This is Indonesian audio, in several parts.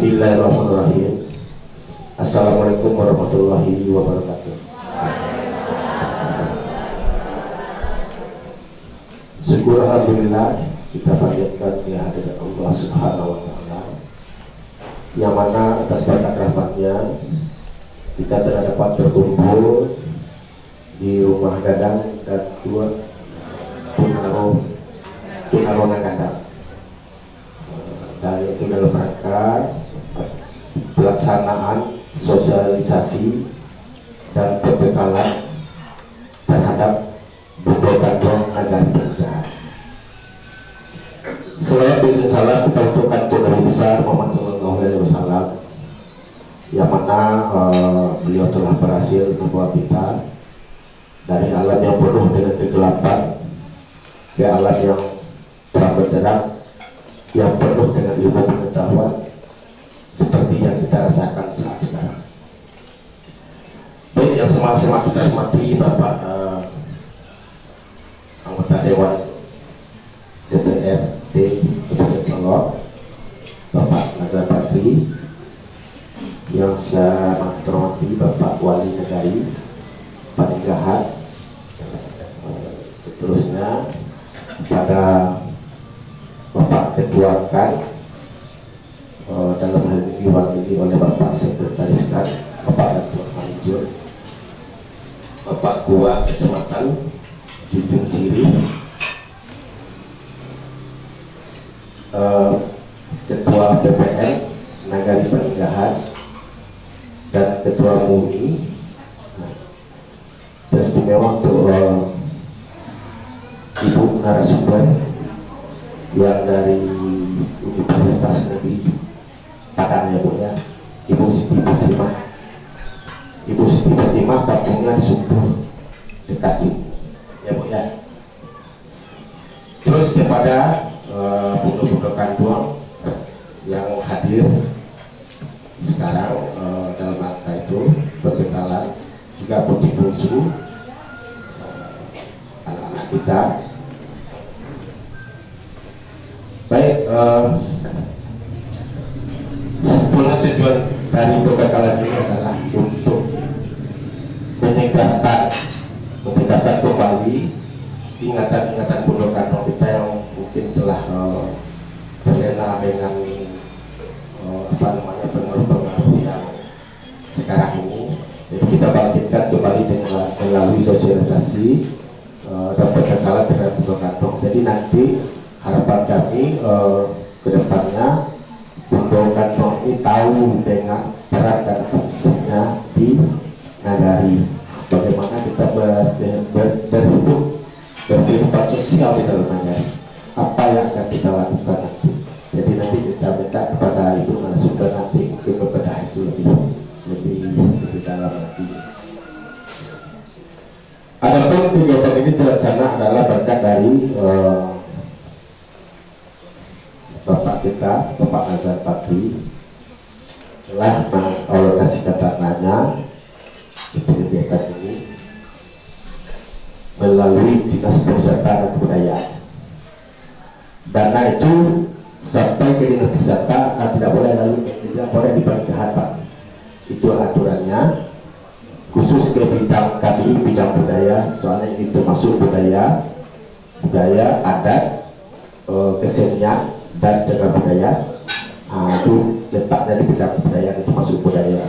Bismillahirrahmanirrahim. Assalamualaikum warahmatullahi wabarakatuh. Syukur alhamdulillah kita panjatkan kehadiran Allah Subhanahu wa taala, yang mana atas berkat rahmatnya kita telah dapat berkumpul di rumah Gadang dan dua Tunarona Gadang. Dan itu dalam rangka pelaksanaan sosialisasi dan pembekalan terhadap budaya Gandong Nagari Penjahat. Selain dengan salam kita untukkan untuk Nabi besar Muhammad Sallallahu Alaihi Wasallam, yang mana beliau telah berhasil membawa kita dari alam yang penuh dengan kegelapan ke alam yang terang benderang, yang penuh dengan ilmu pengetahuan seperti yang kita rasakan saat sekarang. Baik, yang sama-sama kita hormati Bapak anggota Dewan DPRD Kabupaten Solok, Bapak Nazar Bakri, yang saya hormati Bapak Wali Negari Paninggahat, seterusnya pada Bapak Ketua KAN, dalam hal ini diwakili oleh Bapak Sekretaris KAN, Bapak Ketua Manajer, Bapak Kua Kecamatan Junjung Siri, Ketua BPN Nagari Paninggahat, dan Ketua MUI. Istimewa untuk Ibu narasumber yang dari Universitas Negeri Padang, ya Bu ya, Ibu Siti Fatimah. Ibu Siti Fatimah kampungnya Sumber dekat sini, ya Bu ya. Terus kepada budak-budak Gandong yang hadir sekarang dalam rangka itu perbekalan, juga putih bungsu anak-anak kita. Baik, sebetulnya tujuan dari pembekalan ini adalah untuk meningkatkan kembali ingatan-ingatan budak Gandong kita yang mungkin telah terlena dengan pengaruh-pengaruh yang sekarang ini. Jadi kita bangkitkan kembali dengan melalui sosialisasi dan pembekalan terhadap budak Gandong. Jadi nanti harapan kami ke depannya budak Gandong ini tahu dengan peran dan fungsinya di nagari, bagaimana kita berhidup, berkehidupan sosial di dalam nagari, apa yang akan kita lakukan nanti. Jadi nanti kita minta kepada Ibu narasumber nanti mungkin membedah itu lebih dalam nanti. Adapun kegiatan ini terlaksana adalah berkat dari Bapak kita, Bapak Nazar Bakri, telah mengalokasikan dananya untuk kegiatan ini melalui Dinas Pariwisata dan Kebudayaan. Dana itu sampai ke Dinas Pariwisata tidak boleh dibagi-bagi, Pak. Itu aturannya khusus ke bidang kami, bidang budaya, soalnya ini termasuk budaya adat, kesenian dan jaga budaya. Itu letaknya di bidang budaya, itu masuk budaya.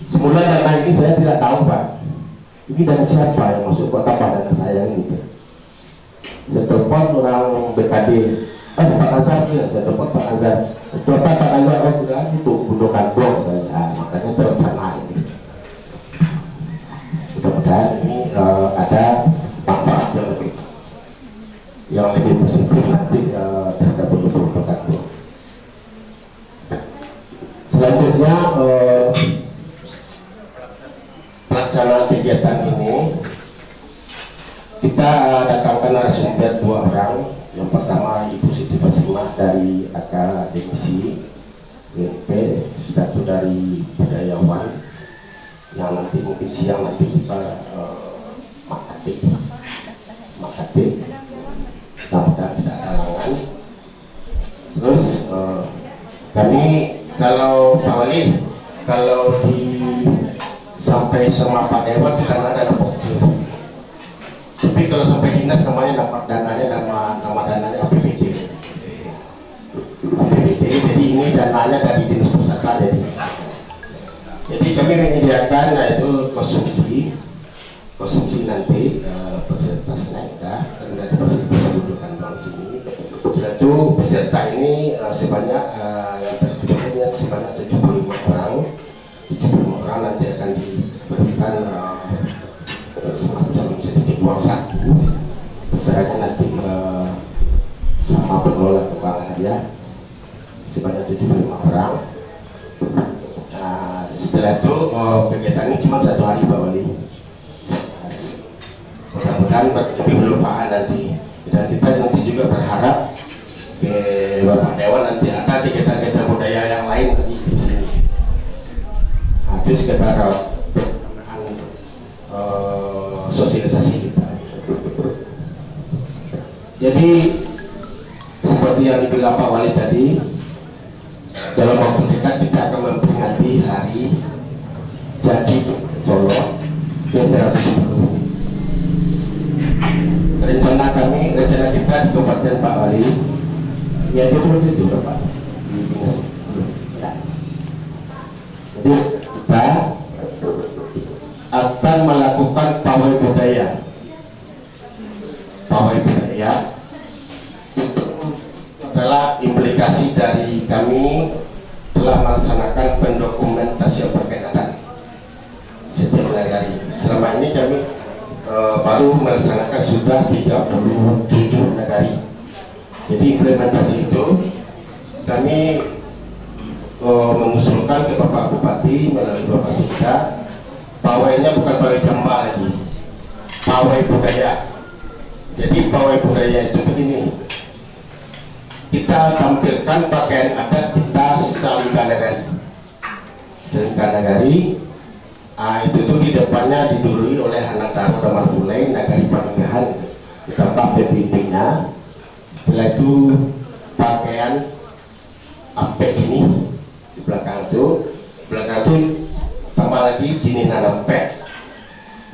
Semula dana ini saya tidak tahu, Pak, ini dari siapa yang masuk, kok tambah dana saya gitu. Saya telepon orang BKD, Pak Nazar, ya, saya telepon Pak Nazar, itu apa Pak Nazar, oh tidak itu budak Gandong, makanya terlaksana ini. Mudah-mudahan ini ada manfaat yang lebih positif nanti terhadap budak Gandong. Selanjutnya pelaksanaan kegiatan ini kita datangkan narasumber 2 orang. Yang pertama Ibu Siti Fatimah dari Akademisi WP, Sudatu dari budayawan, yang nanti mungkin siang nanti kita makatib, mudah-mudahan tidak ada halangan. Terus Kami kalau Pak Wali, kalau sampai sama Pak Dewan kita nggak ada pokoknya. Tapi kalau sampai dinas namanya nama dananya APBD. APBD, jadi ini dananya dari dinas pusat jadi kami menyediakan yaitu konsumsi nanti persentasenya enggak karena di pendudukan bank sini. Setelah itu peserta ini sebanyak yang terpilihnya sebanyak 75 orang nanti akan diberikan semacam sedikit uang saku. Besarannya nanti sama pengelola keuangan aja sebanyak 75 orang. Setelah itu kegiatan ini cuma 1 hari Pak Wali. Mudah-mudahan lebih bermanfaat nanti. Dan kita nanti juga berharap ke Bapak Dewan nanti ada kegiatan-kegiatan budaya yang lain lagi di sini. Nah, itu sekedar sosialisasi kita. Jadi seperti yang dibilang Pak Wali tadi, dalam waktu dekat kita akan memperingati hari jadi Solo ke-110. Rencana kita di Kabupaten Pak Wali, ya itu Pak. Jadi kita akan melakukan pawai budaya. Pawai budaya adalah implikasi dari kami telah melaksanakan pendokumentasian pakai adat setiap negari. Selama ini kami baru melaksanakan sudah 37 negari. Jadi implementasi itu kami mengusulkan ke Bapak Bupati melalui Bapak Sikda, pawainya bukan pawai jamba lagi, pawai budaya. Jadi pawai budaya itu begini, kita tampilkan pakaian adat kita Salingga Nagari. Itu tuh di depannya didului oleh anak Taro Damar Tulai Nagari Paninggahan, ditambah pembimbingnya. Setelah itu pakaian ampek ini di belakang itu tambah lagi jenis nampek.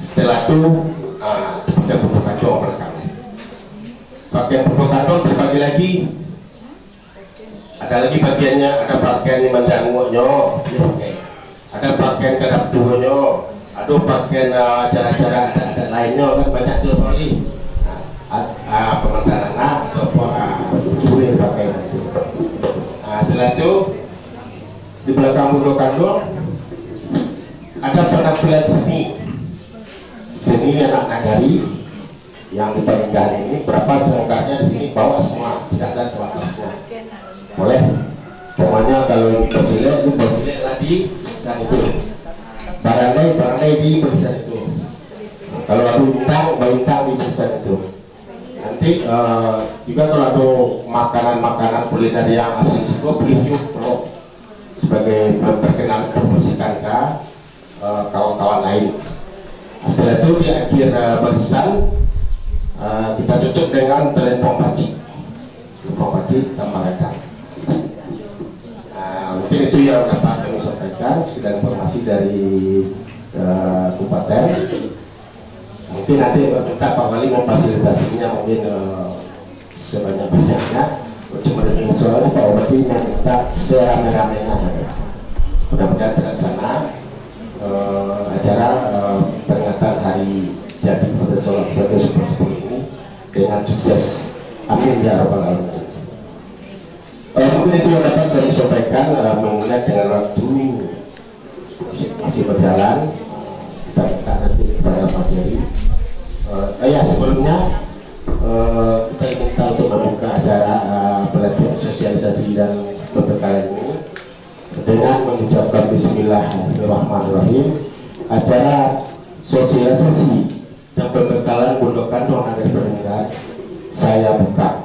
Setelah itu seperti buku kandong belakang. Pakaian buku kandong terbagi lagi. Ada lagi bagiannya, ada pakaian mandangunya, ada pakaian kadap tuhonya, ada pakaian acara-acara ada lainnya kan banyak tuh kali. Pementaran ataupun kurir pakaian itu. Setelah itu di belakang buku kandung ada penampilan seni anak nagari yang di Paninggahan ini. Berapa selengkapnya di sini bawa semua, tidak ada terbatasnya. Boleh, pokoknya kalau ini bersilet lagi dan itu barangnya di barisan itu. Kalau ada bintang di barisan itu. Nanti juga kalau ada makanan kuliner yang asing juga beli juga sebagai memperkenalkan promosikan ke kawan-kawan lain. Setelah itu di akhir barisan kita tutup dengan telepon paci tambah rekan. Mungkin itu yang dapat kami sampaikan, sekedar informasi dari Kabupaten. Mungkin nanti kita Pak Wali memfasilitasinya mungkin sebanyak-banyaknya untuk mendengar soal Pak Wali yang kita serame-ramenya. Mudah-mudahan terlaksana acara peringatan hari jadi Kota Solo ke-110 ini dengan sukses. Amin ya rabbal alamin. Mungkin itu yang dapat saya sampaikan mengingat dengan waktu masih berjalan. Kita minta nanti kepada Pak Jerry. Sebelumnya kita minta untuk membuka acara pelatihan sosialisasi dan pembekalan ini dengan mengucapkan Bismillahirrahmanirrahim. Acara sosialisasi dan pembekalan Pondok Kandung Nagari Paninggahan saya buka.